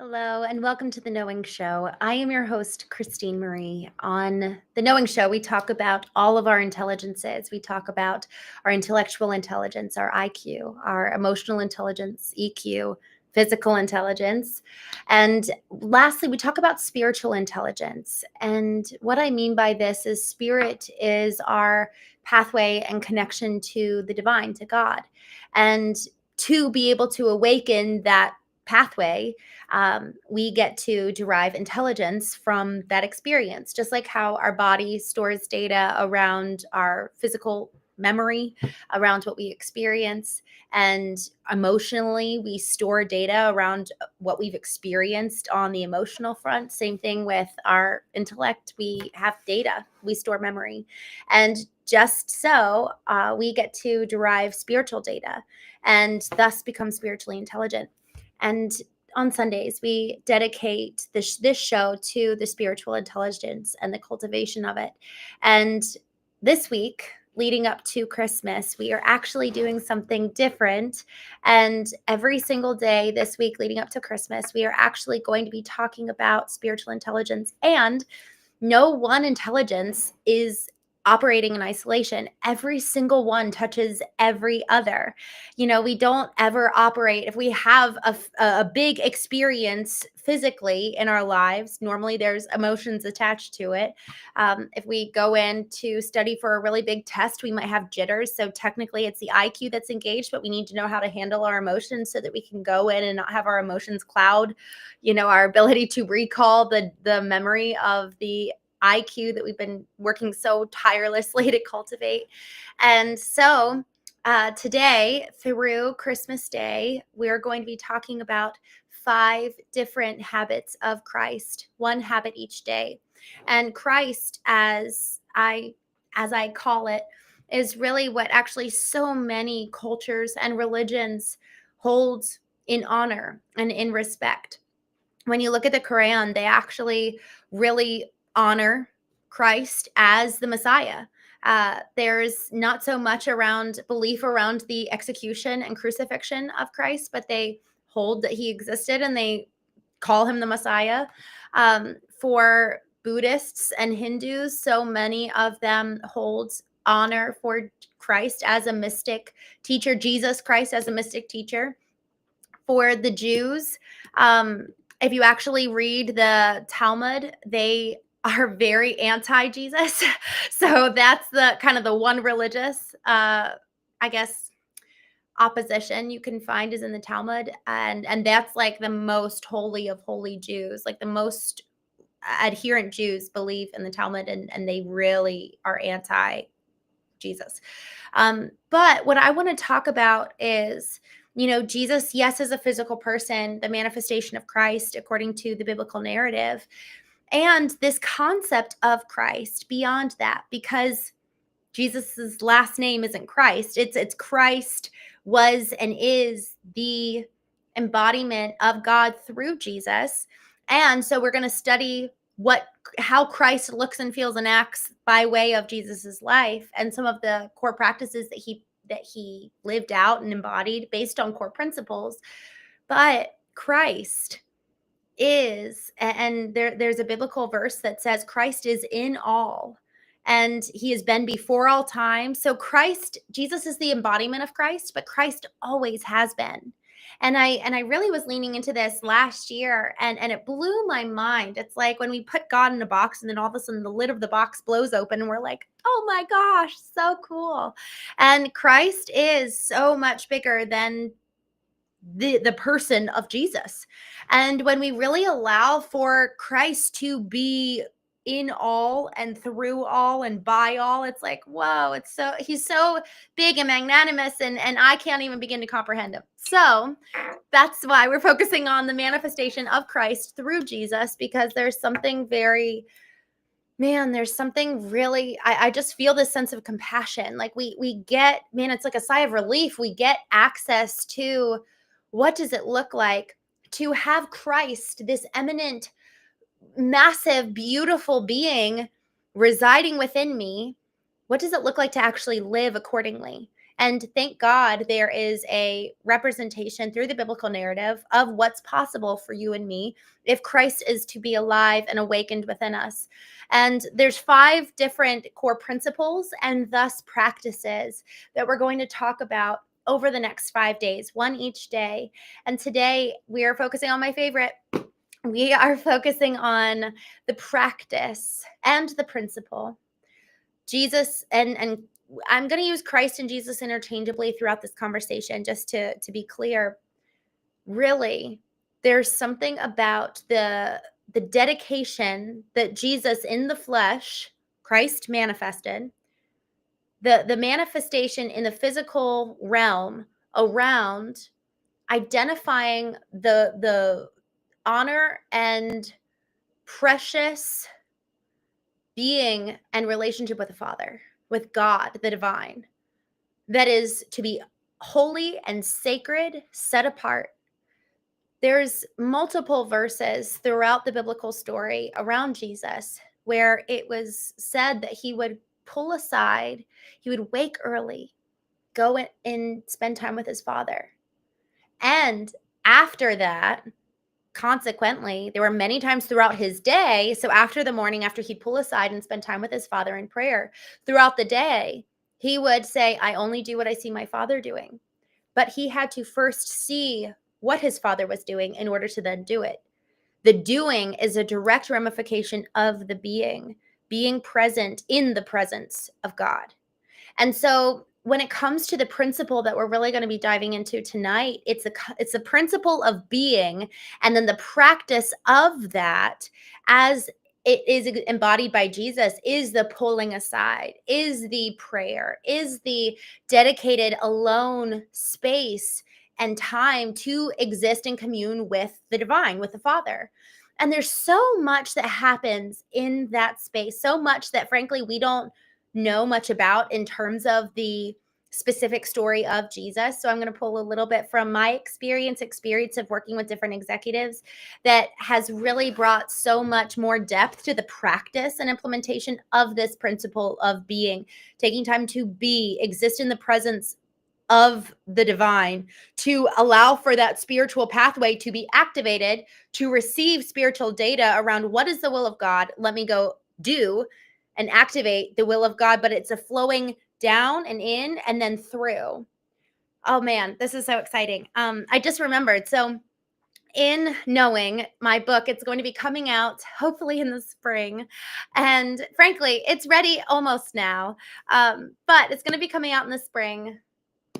Hello, and welcome to The Knowing Show. I am your host, Christene Marie. On The Knowing Show, we talk about all of our intelligences. We talk about our intellectual intelligence, our IQ, our emotional intelligence, EQ, physical intelligence. And lastly, we talk about spiritual intelligence. And what I mean by this is spirit is our pathway and connection to the divine, to God. And to be able to awaken that pathway, we get to derive intelligence from that experience, just like how our body stores data around our physical memory, around what we experience. And emotionally, we store data around what we've experienced on the emotional front. Same thing with our intellect. We have data, we store memory. And just so we get to derive spiritual data and thus become spiritually intelligent. And on Sundays, we dedicate this show to the spiritual intelligence and the cultivation of it. And this week, leading up to Christmas, we are actually doing something different. And every single day this week leading up to Christmas, we are actually going to be talking about spiritual intelligence. And no one intelligence is operating in isolation. Every single one touches every other. We don't ever operate if we have a big experience physically in our lives. Normally there's emotions attached to it. If we go in to study for a really big test, we might have jitters. So technically it's the IQ that's engaged, but we need to know how to handle our emotions so that we can go in and not have our emotions cloud, our ability to recall the memory of the IQ that we've been working so tirelessly to cultivate. And so today, through Christmas Day, we're going to be talking about 5 different habits of Christ, one habit each day. And Christ, as I call it, is really what actually so many cultures and religions hold in honor and in respect. When you look at the Quran, they actually really honor Christ as the Messiah. There's not so much around belief around the execution and crucifixion of Christ, but they hold that he existed and they call him the Messiah. For Buddhists and Hindus, so many of them hold honor for Christ as a mystic teacher, Jesus Christ as a mystic teacher. For the Jews, if you actually read the Talmud, they are very anti-Jesus. So that's the kind of the one religious, I guess, opposition you can find is in the Talmud. And that's like the most holy of holy Jews, like the most adherent Jews believe in the Talmud, and they really are anti-Jesus. But what I want to talk about is, Jesus, yes, is a physical person, the manifestation of Christ according to the biblical narrative, and this concept of Christ beyond that, because Jesus's last name isn't Christ. It's Christ was and is the embodiment of God through Jesus. And so we're going to study how Christ looks and feels and acts by way of Jesus's life and some of the core practices that he lived out and embodied based on core principles. But Christ is, and there's a biblical verse that says Christ is in all and he has been before all time. So Jesus is the embodiment of Christ, but Christ always has been. And I really was leaning into this last year, and it blew my mind. It's like when we put God in a box and then all of a sudden the lid of the box blows open and we're like, oh my gosh, so cool. And Christ is so much bigger than the person of Jesus. And when we really allow for Christ to be in all and through all and by all, it's like, whoa, he's so big and magnanimous, and I can't even begin to comprehend him. So that's why we're focusing on the manifestation of Christ through Jesus, because there's something there's something really, I just feel this sense of compassion. Like we get, it's like a sigh of relief. We get access to what does it look like to have Christ, this eminent, massive, beautiful being residing within me. What does it look like to actually live accordingly? And thank God there is a representation through the biblical narrative of what's possible for you and me if Christ is to be alive and awakened within us. And there's 5 different core principles and thus practices that we're going to talk about over the next 5 days, one each day. And today we are focusing on my favorite. We are focusing on the practice and the principle. Jesus and I'm going to use Christ and Jesus interchangeably throughout this conversation, just to be clear. Really, there's something about the dedication that Jesus in the flesh, Christ manifested, the manifestation in the physical realm around identifying the honor and precious being and relationship with the Father, with God, the divine, that is to be holy and sacred, set apart. There's multiple verses throughout the biblical story around Jesus where it was said that he would pull aside, he would wake early, go in and spend time with his Father. And after that, consequently, there were many times throughout his day. So after the morning, after he'd pull aside and spend time with his Father in prayer, throughout the day, he would say, I only do what I see my Father doing. But he had to first see what his Father was doing in order to then do it. The doing is a direct ramification of the being present in the presence of God. And so when it comes to the principle that we're really going to be diving into tonight, it's a principle of being, and then the practice of that as it is embodied by Jesus is the pulling aside, is the prayer, is the dedicated alone space and time to exist and commune with the divine, with the Father. And there's so much that happens in that space, so much that frankly we don't know much about in terms of the specific story of Jesus. So I'm going to pull a little bit from my experience of working with different executives that has really brought so much more depth to the practice and implementation of this principle of being, taking time to be, exist in the presence of the divine, to allow for that spiritual pathway to be activated, to receive spiritual data around what is the will of God. Let me go do and activate the will of God, but it's a flowing down and in and then through. Oh man, this is so exciting. I just remembered. So in Knowing, my book, it's going to be coming out hopefully in the spring. And frankly, it's ready almost now. But it's going to be coming out in the spring.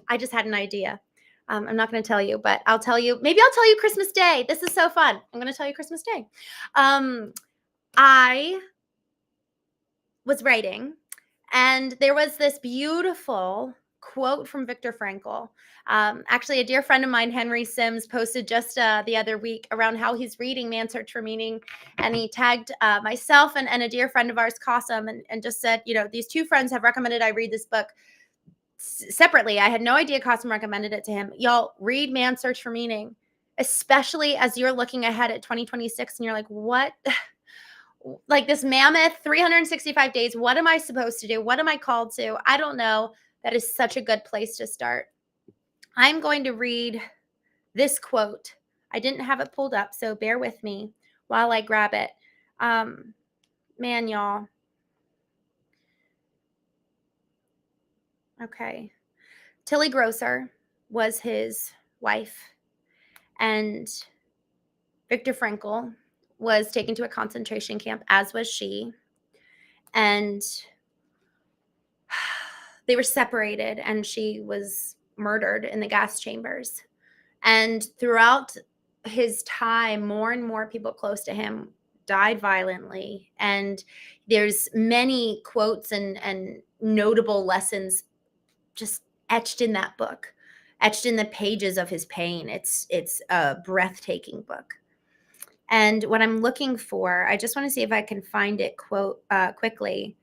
I just had an idea. I'm not going to tell you, but I'll tell you. Maybe I'll tell you Christmas Day. This is so fun. I'm going to tell you Christmas Day. I was writing, and there was this beautiful quote from Viktor Frankl. Actually, a dear friend of mine, Henry Sims, posted just the other week around how he's reading Man's Search for Meaning, and he tagged myself and a dear friend of ours, 𝐻𝐚, and just said, these 2 friends have recommended I read this book separately. I had no idea 𝐻𝐚 recommended it to him. Y'all, read Man's Search for Meaning, especially as you're looking ahead at 2026 and you're like, what? Like this mammoth 365 days. What am I supposed to do? What am I called to? I don't know. That is such a good place to start. I'm going to read this quote. I didn't have it pulled up, so bear with me while I grab it. Man, y'all. Okay. Tilly Grosser was his wife, and Viktor Frankl was taken to a concentration camp, as was she. And they were separated, and she was murdered in the gas chambers. And throughout his time, more and more people close to him died violently. And there's many quotes and notable lessons just etched in that book, etched in the pages of his pain. It's a breathtaking book. And what I'm looking for, I just want to see if I can find it quickly.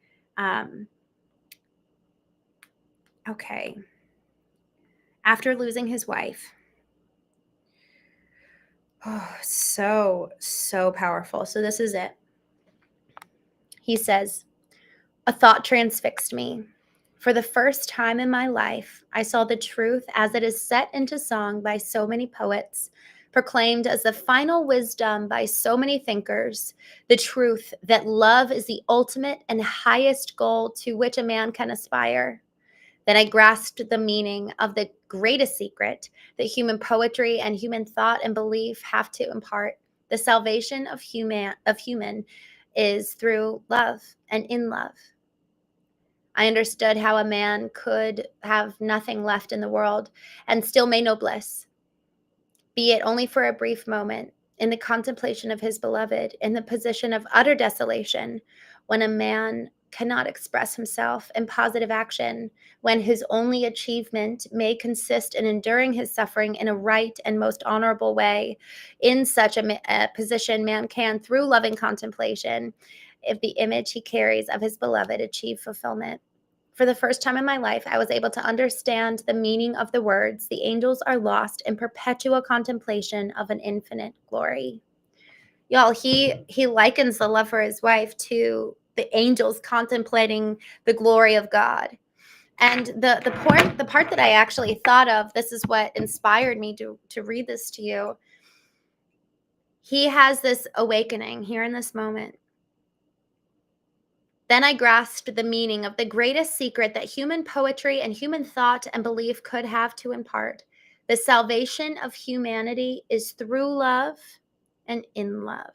Okay. After losing his wife. Oh, so powerful. So this is it. He says, a thought transfixed me. For the first time in my life, I saw the truth as it is set into song by so many poets, proclaimed as the final wisdom by so many thinkers, the truth that love is the ultimate and highest goal to which a man can aspire. Then I grasped the meaning of the greatest secret that human poetry and human thought and belief have to impart. The salvation of human is through love and in love. I understood how a man could have nothing left in the world and still may know bliss, be it only for a brief moment, in the contemplation of his beloved, in the position of utter desolation, when a man cannot express himself in positive action, when his only achievement may consist in enduring his suffering in a right and most honorable way. In such a position, man can, through loving contemplation, if the image he carries of his beloved, achieve fulfillment. For the first time in my life, I was able to understand the meaning of the words, "The angels are lost in perpetual contemplation of an infinite glory." Y'all, he likens the love for his wife to the angels contemplating the glory of God. And the part that I actually thought of, this is what inspired me to read this to you. He has this awakening here in this moment. Then I grasped the meaning of the greatest secret that human poetry and human thought and belief could have to impart. The salvation of humanity is through love and in love.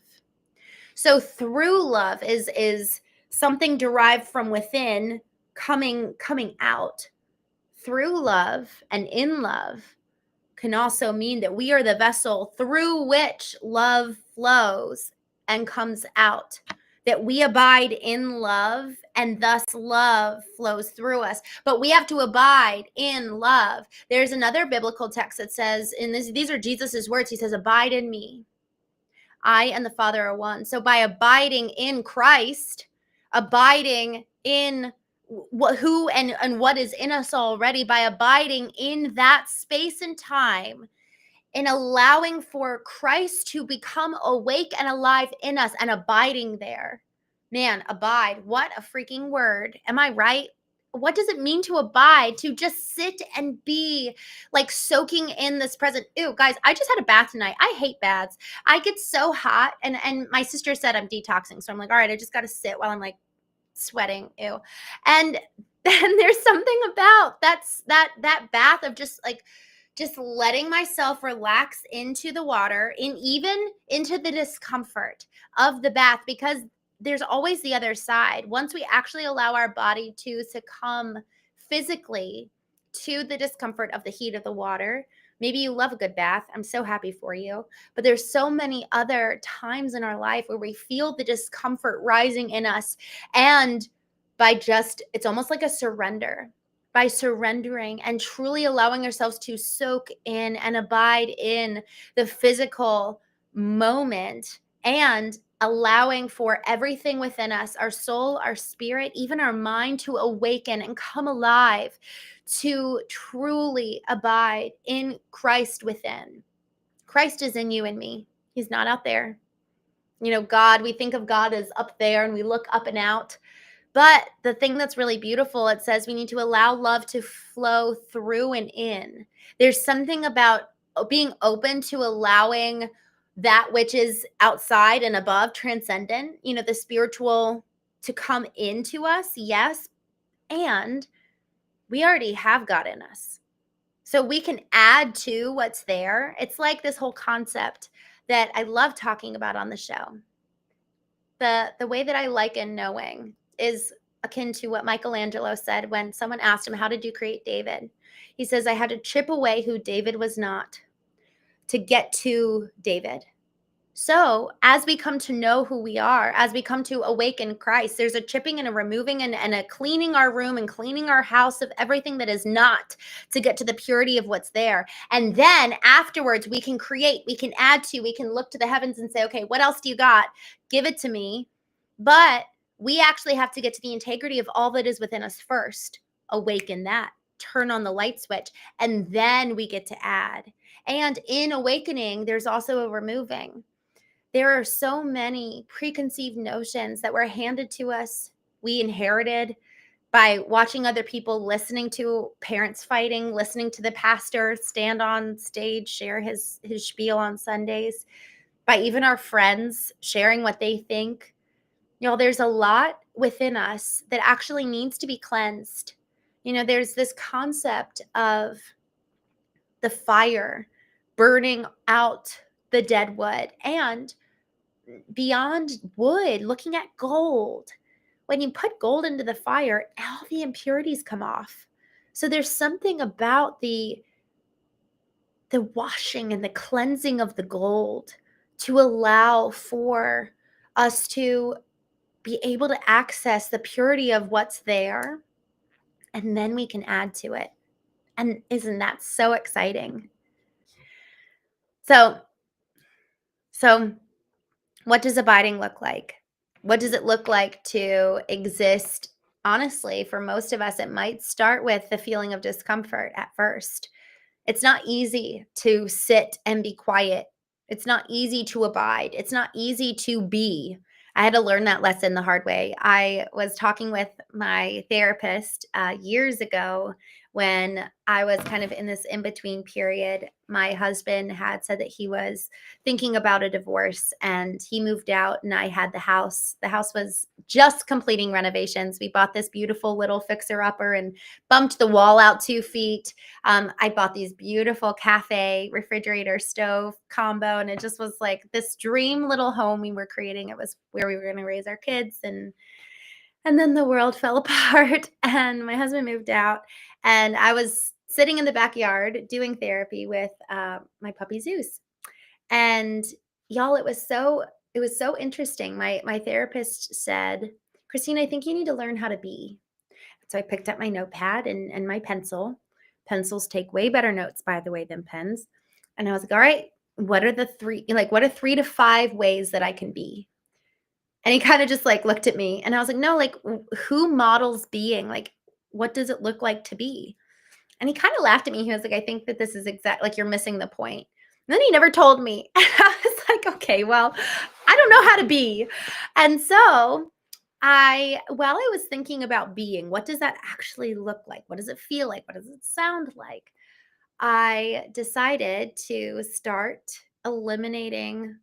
So through love is something derived from within coming out. Through love and in love can also mean that we are the vessel through which love flows and comes out, that we abide in love and thus love flows through us. But we have to abide in love. There's another biblical text that says, these are Jesus's words. He says, "Abide in me. I and the Father are one." So by abiding in Christ, abiding in who and what is in us already, by abiding in that space and time, in allowing for Christ to become awake and alive in us and abiding there. Man, abide, what a freaking word. Am I right? What does it mean to abide? To just sit and be like soaking in this present. Ew, guys, I just had a bath tonight. I hate baths. I get so hot, and my sister said I'm detoxing. So I'm like, all right, I just got to sit while I'm like sweating. Ew. And then there's something about that bath of just letting myself relax into the water, and even into the discomfort of the bath, because there's always the other side. Once we actually allow our body to succumb physically to the discomfort of the heat of the water, maybe you love a good bath. I'm so happy for you. But there's so many other times in our life where we feel the discomfort rising in us. And it's almost like a surrender. By surrendering and truly allowing ourselves to soak in and abide in the physical moment, and allowing for everything within us, our soul, our spirit, even our mind, to awaken and come alive, to truly abide in Christ within. Christ is in you and me. He's not out there. God, we think of God as up there and we look up and out. But the thing that's really beautiful, it says we need to allow love to flow through and in. There's something about being open to allowing that which is outside and above, transcendent, the spiritual, to come into us. Yes. And we already have God in us. So we can add to what's there. It's like this whole concept that I love talking about on the show. The way that I liken knowing is akin to what 𝐤𝐚𝐢𝐥𝐲 said when someone asked him, "How did you create David?" He says, "I had to chip away who David was not to get to David." So as we come to know who we are, as we come to awaken Christ, there's a chipping and a removing and a cleaning our room and cleaning our house of everything that is not, to get to the purity of what's there. And then afterwards, we can create, we can add to, we can look to the heavens and say, okay, what else do you got? Give it to me. But we actually have to get to the integrity of all that is within us first, awaken that, turn on the light switch, and then we get to add. And in awakening, there's also a removing. There are so many preconceived notions that were handed to us, we inherited by watching other people, listening to parents fighting, listening to the pastor stand on stage, share his spiel on Sundays, by even our friends sharing what they think. There's a lot within us that actually needs to be cleansed. There's this concept of the fire burning out the dead wood, and beyond wood, looking at gold. When you put gold into the fire, all the impurities come off. So there's something about the washing and the cleansing of the gold to allow for us to be able to access the purity of what's there, and then we can add to it. And isn't that so exciting? So what does abiding look like? What does it look like to exist? Honestly, for most of us, it might start with the feeling of discomfort at first. It's not easy to sit and be quiet. It's not easy to abide. It's not easy to be. I had to learn that lesson the hard way. I was talking with my therapist years ago when I was kind of in this in-between period. My husband had said that he was thinking about a divorce, and he moved out, and I had the house. The house was just completing renovations. We bought this beautiful little fixer-upper and bumped the wall out 2 feet. I bought these beautiful cafe refrigerator stove combo, and it just was like this dream little home we were creating. It was where we were going to raise our kids, and then the world fell apart, and my husband moved out, and I was sitting in the backyard doing therapy with my puppy Zeus. And y'all, it was so interesting. My therapist said, "Christine, I think you need to learn how to be." So I picked up my notepad and my pencil. Pencils take way better notes, by the way, than pens. And I was like, all right, what are 3 to 5 ways that I can be? And he kind of just like looked at me, and I was like, no, like who models being? Like, what does it look like to be? And he kind of laughed at me. He was like, I think that this is like you're missing the point. And then he never told me. And I was like, okay, well, I don't know how to be. And so while I was thinking about being, what does that actually look like? What does it feel like? What does it sound like? I decided to start eliminating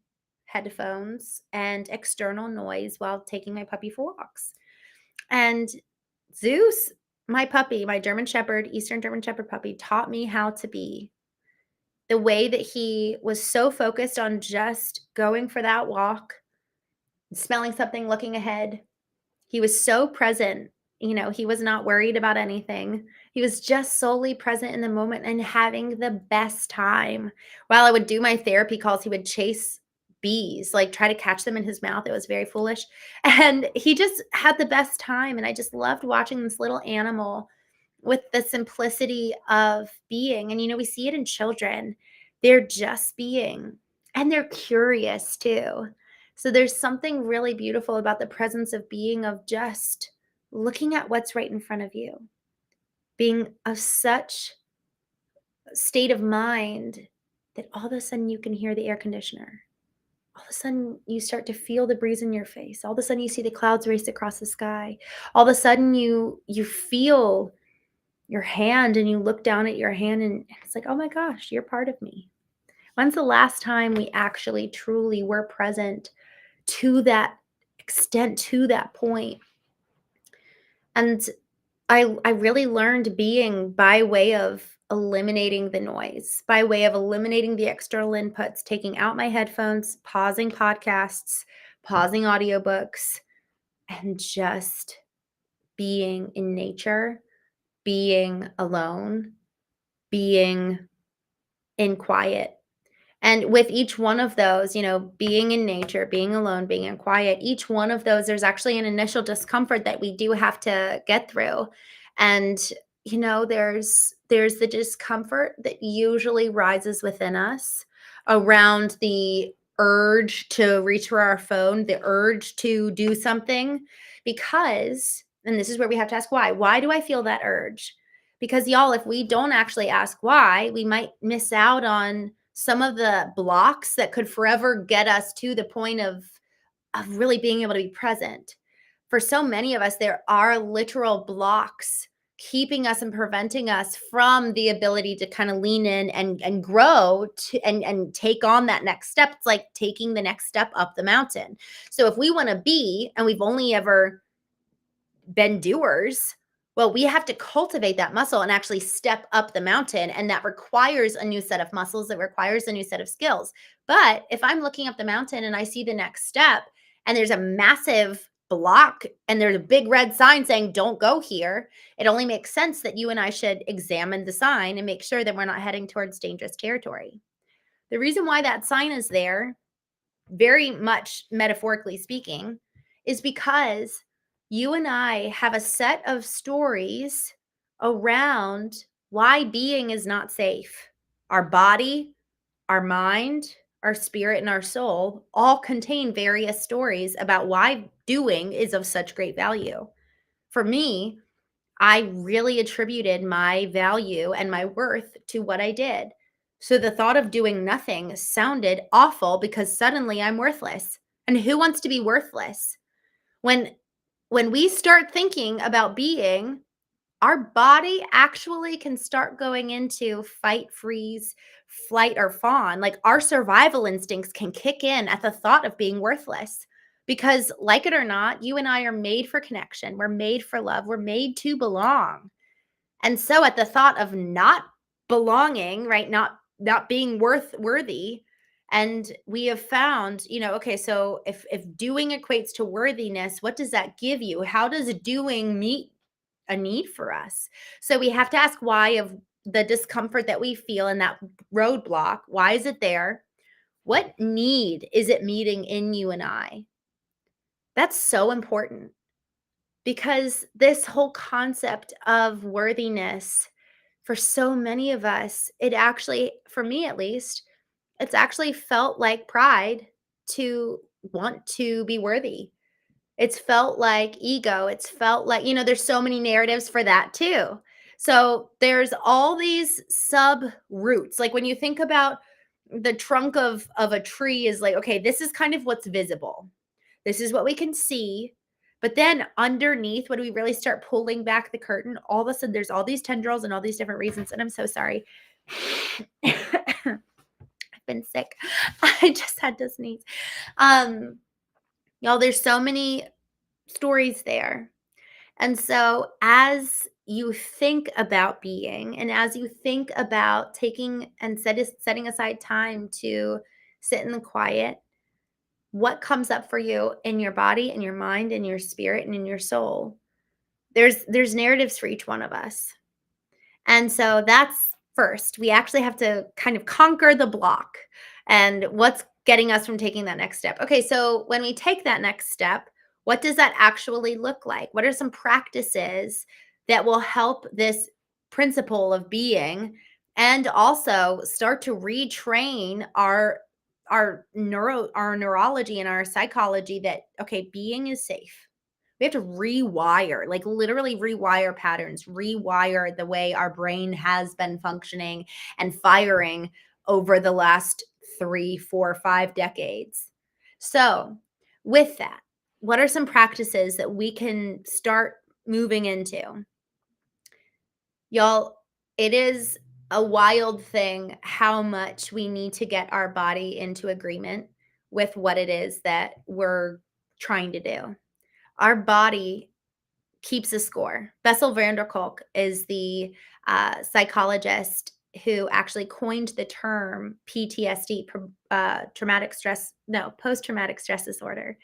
headphones and external noise while taking my puppy for walks. And Zeus, my puppy, my German Shepherd, Eastern German Shepherd puppy, taught me how to be. The way that he was so focused on just going for that walk, smelling something, looking ahead. He was so present. He was not worried about anything. He was just solely present in the moment and having the best time. While I would do my therapy calls, he would chase bees, like try to catch them in his mouth. It was very foolish. And he just had the best time. And I just loved watching this little animal with the simplicity of being. And, we see it in children. They're just being, and they're curious too. So there's something really beautiful about the presence of being, of just looking at what's right in front of you, being of such state of mind that all of a sudden you can hear the air conditioner. All of a sudden you start to feel the breeze in your face. All of a sudden you see the clouds race across the sky. All of a sudden you feel your hand, and you look down at your hand, and it's like, oh my gosh, you're part of me. When's the last time we actually truly were present to that extent, to that point? And I really learned being by way of eliminating the noise, by way of eliminating the external inputs, taking out my headphones, pausing podcasts, pausing audiobooks, and just being in nature, being alone, being in quiet. And with each one of those, being in nature, being alone, being in quiet, each one of those, there's actually an initial discomfort that we do have to get through. And, there's the discomfort that usually rises within us around the urge to reach for our phone, the urge to do something, because, and this is where we have to ask why. Why do I feel that urge? Because y'all, if we don't actually ask why, we might miss out on some of the blocks that could forever get us to the point of really being able to be present. for so many of us, there are literal blocks keeping us and preventing us from the ability to kind of lean in and grow and take on that next step. It's like taking the next step up the mountain. So if we want to be, and we've only ever been doers, well, we have to cultivate that muscle and actually step up the mountain. And that requires a new set of muscles. It requires a new set of skills. But if I'm looking up the mountain and I see the next step and there's a massive block and there's a big red sign saying, don't go here, it only makes sense that you and I should examine the sign and make sure that we're not heading towards dangerous territory. The reason why that sign is there, very much metaphorically speaking, is because you and I have a set of stories around why being is not safe. Our body, our mind, our spirit, and our soul all contain various stories about why doing is of such great value. For me, I really attributed my value and my worth to what I did. So the thought of doing nothing sounded awful because suddenly I'm worthless. And who wants to be worthless? When we start thinking about being, our body actually can start going into fight, freeze, flight, or fawn. Like our survival instincts can kick in at the thought of being worthless. Because, like it or not, you and I are made for connection. We're made for love. We're made to belong. And so, at the thought of not belonging, right, not being worthy, and we have found, okay, so if doing equates to worthiness, what does that give you? How does doing meet a need for us? So we have to ask why of the discomfort that we feel in that roadblock. Why is it there? What need is it meeting in you and I? That's so important because this whole concept of worthiness, for so many of us, it actually, for me at least, it's actually felt like pride to want to be worthy. It's felt like ego. It's felt like, there's so many narratives for that too. So there's all these sub roots. Like when you think about the trunk of a tree is like, okay, this is kind of what's visible. This is what we can see. But then underneath, when we really start pulling back the curtain, all of a sudden there's all these tendrils and all these different reasons. And I'm so sorry. I've been sick. I just had to sneeze. Y'all, there's so many stories there. And so as you think about being, and as you think about taking and setting aside time to sit in the quiet, what comes up for you in your body, in your mind, in your spirit, and in your soul? There's narratives for each one of us. And so that's first. We actually have to kind of conquer the block and what's getting us from taking that next step. Okay, so when we take that next step, what does that actually look like? What are some practices that will help this principle of being and also start to retrain our neurology and our psychology that, okay, being is safe. We have to rewire, like literally rewire patterns, rewire the way our brain has been functioning and firing over the last 3, 4, 5 decades. So with that, what are some practices that we can start moving into? Y'all, it is a wild thing how much we need to get our body into agreement with what it is that we're trying to do. Our body keeps a score. Bessel van der Kolk is the psychologist who actually coined the term PTSD, post-traumatic stress disorder.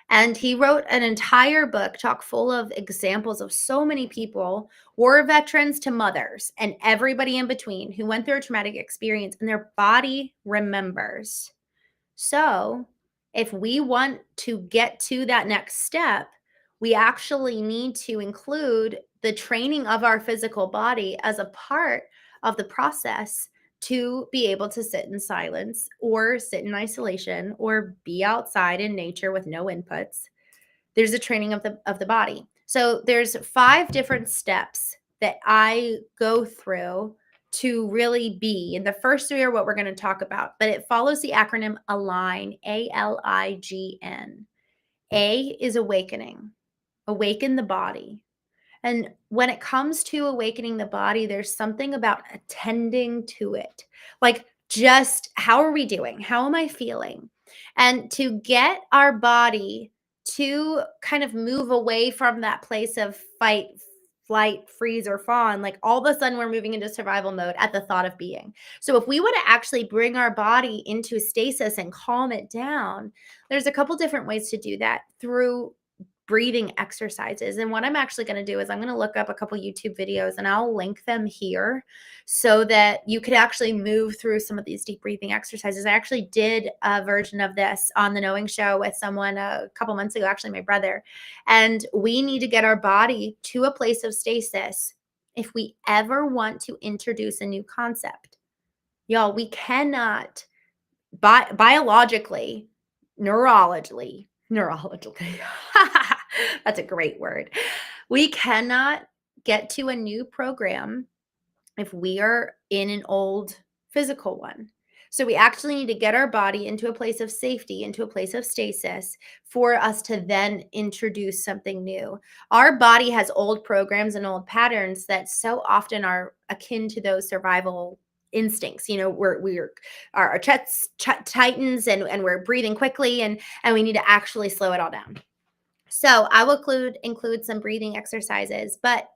And he wrote an entire book chock full of examples of so many people, war veterans to mothers, and everybody in between who went through a traumatic experience and their body remembers. So if we want to get to that next step, we actually need to include the training of our physical body as a part of the process to be able to sit in silence or sit in isolation or be outside in nature with no inputs. There's a training of the body. So there's 5 different steps that I go through to really be. And the first 3 are what we're going to talk about, but it follows the acronym ALIGN, ALIGN. A is awakening. awaken the body. And when it comes to awakening the body, there's something about attending to it. Like, just how are we doing? How am I feeling? And to get our body to kind of move away from that place of fight, flight, freeze, or fawn, like all of a sudden we're moving into survival mode at the thought of being. So if we were to actually bring our body into stasis and calm it down, there's a couple different ways to do that through breathing exercises. And what I'm actually going to do is I'm going to look up a couple YouTube videos and I'll link them here so that you could actually move through some of these deep breathing exercises. I actually did a version of this on the Knowing Show with someone a couple months ago, actually my brother. And we need to get our body to a place of stasis if we ever want to introduce a new concept. Y'all, we cannot biologically, neurologically, that's a great word. We cannot get to a new program if we are in an old physical one. So we actually need to get our body into a place of safety, into a place of stasis for us to then introduce something new. Our body has old programs and old patterns that so often are akin to those survival instincts. You know, our chest tightens and we're breathing quickly and we need to actually slow it all down. So I will include some breathing exercises, but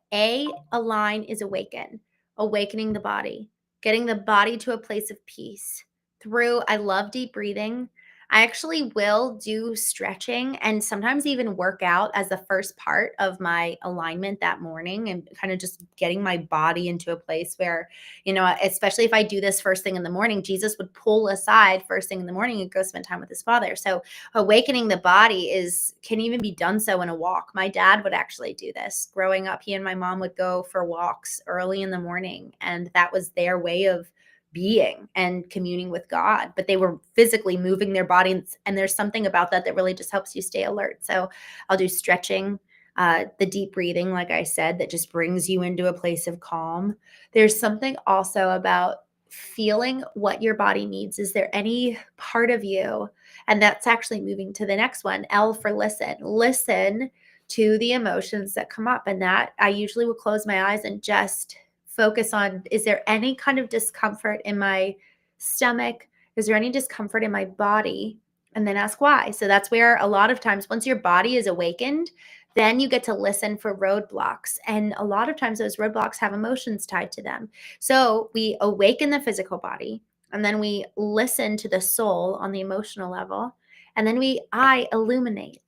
align is awakening the body, getting the body to a place of peace through, I love deep breathing. I actually will do stretching and sometimes even work out as the first part of my alignment that morning and kind of just getting my body into a place where, you know, especially if I do this first thing in the morning, Jesus would pull aside first thing in the morning and go spend time with his Father. So awakening the body can even be done so in a walk. My dad would actually do this. Growing up, he and my mom would go for walks early in the morning, and that was their way of being and communing with God, but they were physically moving their bodies. And there's something about that really just helps you stay alert. So I'll do stretching, the deep breathing, like I said, that just brings you into a place of calm. There's something also about feeling what your body needs. Is there any part of you? And that's actually moving to the next one. L for listen. Listen to the emotions that come up. And that I usually will close my eyes and just focus on, is there any kind of discomfort in my stomach? Is there any discomfort in my body? And then ask why. So that's where a lot of times, once your body is awakened, then you get to listen for roadblocks. And a lot of times those roadblocks have emotions tied to them. So we awaken the physical body, and then we listen to the soul on the emotional level. And then I illuminate.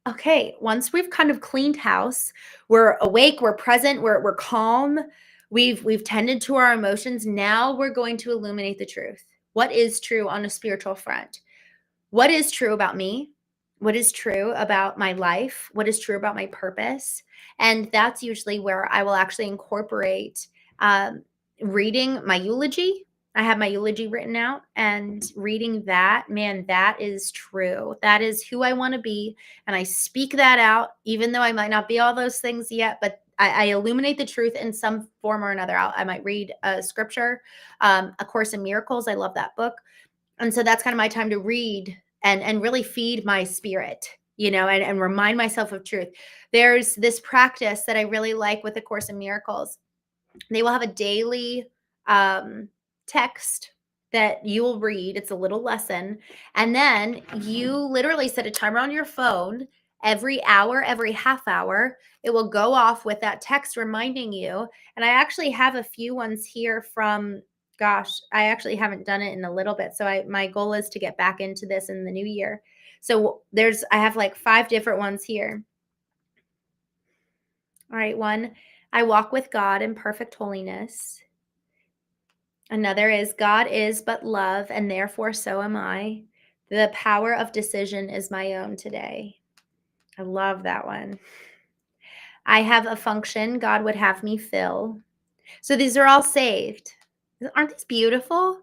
Okay, once we've kind of cleaned house, we're awake, we're present, we're calm. We've tended to our emotions. Now we're going to illuminate the truth. What is true on a spiritual front? What is true about me? What is true about my life? What is true about my purpose? And that's usually where I will actually incorporate reading my eulogy. I have my eulogy written out, and reading that, man, that is true. That is who I want to be. And I speak that out, even though I might not be all those things yet, but I illuminate the truth in some form or another. I might read a scripture, A Course in Miracles. I love that book. And so that's kind of my time to read and really feed my spirit, you know, and remind myself of truth. There's this practice that I really like with A Course in Miracles. They will have a daily text that you will read. It's a little lesson. And then you literally set a timer on your phone every hour, every half hour. It will go off with that text reminding you. And I actually have a few ones here from, gosh, I actually haven't done it in a little bit. So my goal is to get back into this in the new year. So I have like 5 different ones here. All right. One, I walk with God in perfect holiness. Another is, God is but love, and therefore so am I. The power of decision is my own today. I love that one. I have a function God would have me fill. So these are all saved. Aren't these beautiful?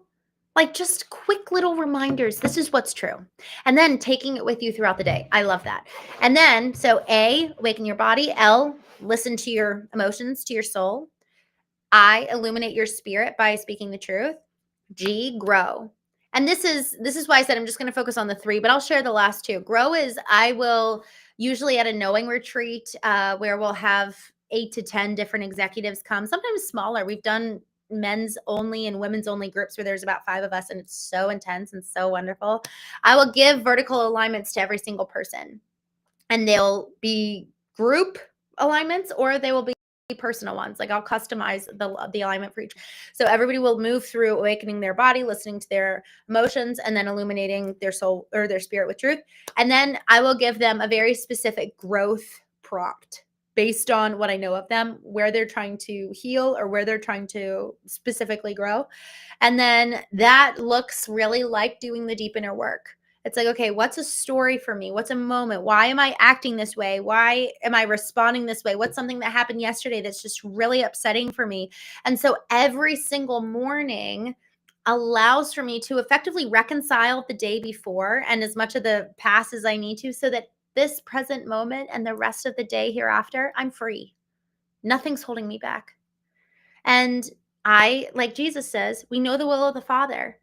Like, just quick little reminders. This is what's true. And then taking it with you throughout the day. I love that. And then, so A, awaken your body. L, listen to your emotions, to your soul. I, illuminate your spirit by speaking the truth. G, grow. And this is why I said I'm just going to focus on the 3, but I'll share the last 2. Grow is, I will usually at a knowing retreat, where we'll have 8 to 10 different executives come, sometimes smaller. We've done men's only and women's only groups where there's about 5 of us, and it's so intense and so wonderful. I will give vertical alignments to every single person, and they'll be group alignments or they will be personal ones. Like I'll customize the alignment for each. So everybody will move through awakening their body, listening to their emotions, and then illuminating their soul or their spirit with truth. And then I will give them a very specific growth prompt based on what I know of them, where they're trying to heal or where they're trying to specifically grow. And then that looks really like doing the deep inner work. It's like, okay, what's a story for me? What's a moment? Why am I acting this way? Why am I responding this way? What's something that happened yesterday that's just really upsetting for me? And so every single morning allows for me to effectively reconcile the day before and as much of the past as I need to, so that this present moment and the rest of the day hereafter, I'm free. Nothing's holding me back. And like Jesus says, we know the will of the Father.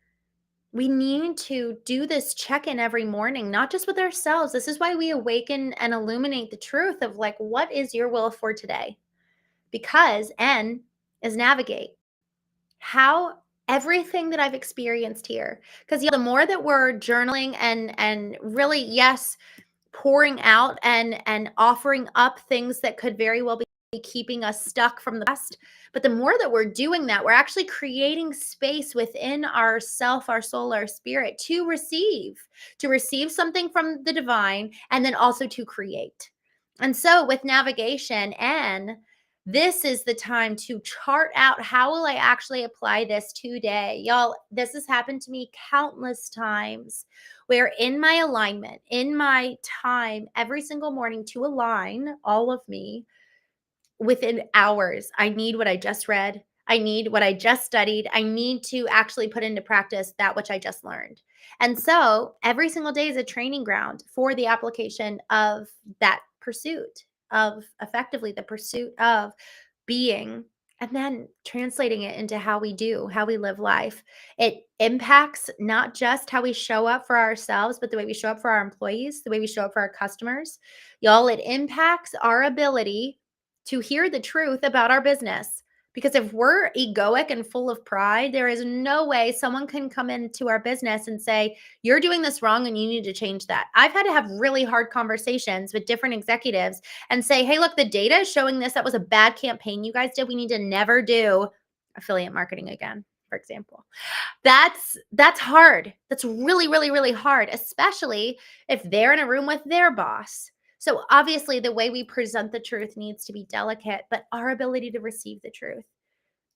We need to do this check-in every morning, not just with ourselves. This is why we awaken and illuminate the truth of like, what is your will for today? Because N is navigate. How everything that I've experienced here. Because the more that we're journaling and really, yes, pouring out and offering up things that could very well be keeping us stuck from the past. But the more that we're doing that, we're actually creating space within ourself, our soul, our spirit to receive something from the divine, and then also to create. And so with navigation, and this is the time to chart out, how will I actually apply this today? Y'all, this has happened to me countless times, where in my alignment, in my time every single morning to align all of me, within hours, I need what I just read. I need what I just studied. I need to actually put into practice that which I just learned. And so every single day is a training ground for the application of that pursuit, of effectively the pursuit of being, and then translating it into how we live life. It impacts not just how we show up for ourselves, but the way we show up for our employees, the way we show up for our customers. Y'all, it impacts our ability to hear the truth about our business. Because if we're egoic and full of pride, there is no way someone can come into our business and say, you're doing this wrong and you need to change that. I've had to have really hard conversations with different executives and say, hey, look, the data is showing this. That was a bad campaign you guys did. We need to never do affiliate marketing again, for example. That's hard. That's really, really, really hard, especially if they're in a room with their boss. So obviously the way we present the truth needs to be delicate, but our ability to receive the truth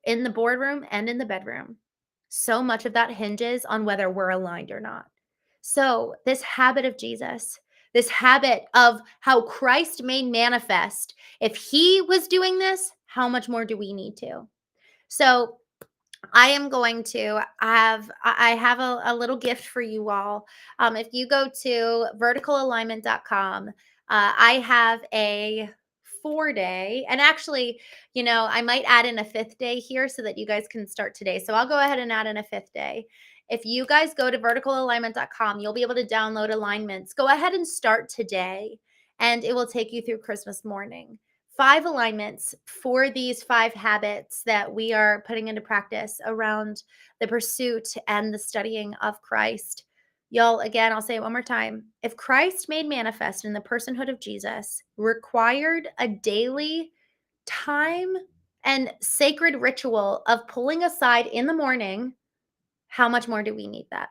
in the boardroom and in the bedroom, so much of that hinges on whether we're aligned or not. So this habit of Jesus, this habit of how Christ made manifest, if he was doing this, how much more do we need to? So I am going to I have a little gift for you all. If you go to verticalalignment.com, I have a 4-day, and actually, I might add in a 5th day here so that you guys can start today. So I'll go ahead and add in a 5th day. If you guys go to verticalalignment.com, you'll be able to download alignments. Go ahead and start today, and it will take you through Christmas morning. 5 alignments for these 5 habits that we are putting into practice around the pursuit and the studying of Christ. Y'all, again, I'll say it one more time. If Christ made manifest in the personhood of Jesus required a daily time and sacred ritual of pulling aside in the morning, how much more do we need that?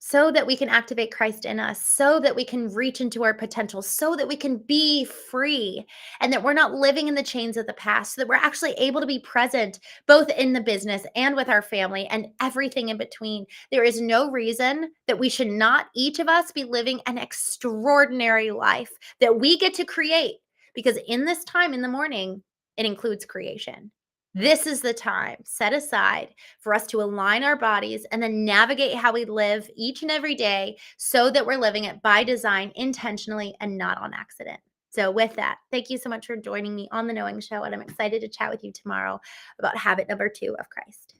So that we can activate Christ in us, so that we can reach into our potential, so that we can be free, and that we're not living in the chains of the past, so that we're actually able to be present both in the business and with our family and everything in between. There is no reason that we should not, each of us, be living an extraordinary life that we get to create, because in this time in the morning, it includes creation. This is the time set aside for us to align our bodies and then navigate how we live each and every day, so that we're living it by design, intentionally, and not on accident. So with that, thank you so much for joining me on The Knowing Show, and I'm excited to chat with you tomorrow about habit number 2 of Christ.